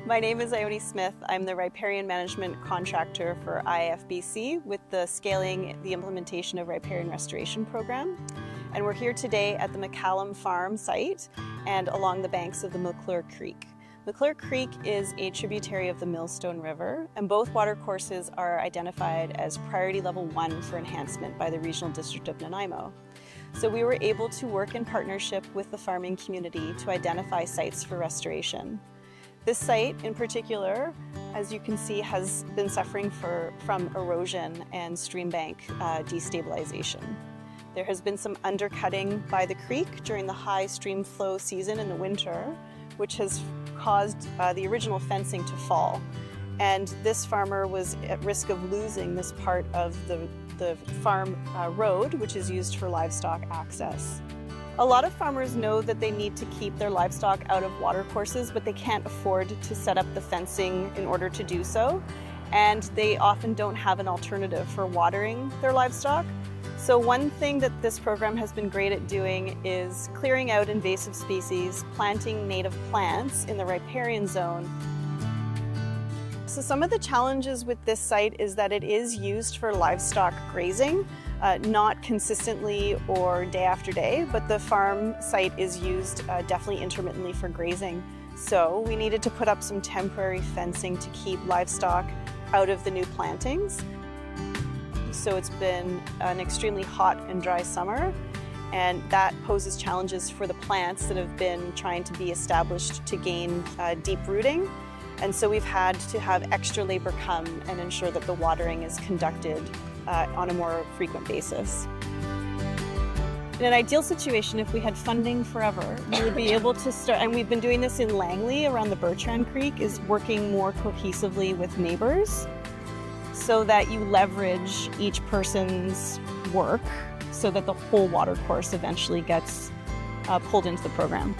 My name is Ione Smith. I'm the Riparian Management Contractor for IFBC with the Scaling the Implementation of Riparian Restoration Program. And we're here today at the McCallum Farm site and along the banks of the McClure Creek. McClure Creek is a tributary of the Millstone River, and both watercourses are identified as priority level 1 for enhancement by the Regional District of Nanaimo. So we were able to work in partnership with the farming community to identify sites for restoration. This site in particular, as you can see, has been suffering from erosion and streambank destabilization. There has been some undercutting by the creek during the high stream flow season in the winter, which has caused the original fencing to fall. And this farmer was at risk of losing this part of the farm road, which is used for livestock access. A lot of farmers know that they need to keep their livestock out of watercourses, but they can't afford to set up the fencing in order to do so. And they often don't have an alternative for watering their livestock. So one thing that this program has been great at doing is clearing out invasive species, planting native plants in the riparian zone. So some of the challenges with this site is that it is used for livestock grazing, not consistently or day after day, but the farm site is used definitely intermittently for grazing. So we needed to put up some temporary fencing to keep livestock out of the new plantings. So it's been an extremely hot and dry summer, and that poses challenges for the plants that have been trying to be established to gain deep rooting. And so we've had to have extra labor come and ensure that the watering is conducted on a more frequent basis. In an ideal situation, if we had funding forever, we would be able to start, and we've been doing this in Langley around the Bertrand Creek, is working more cohesively with neighbors so that you leverage each person's work so that the whole watercourse eventually gets pulled into the program.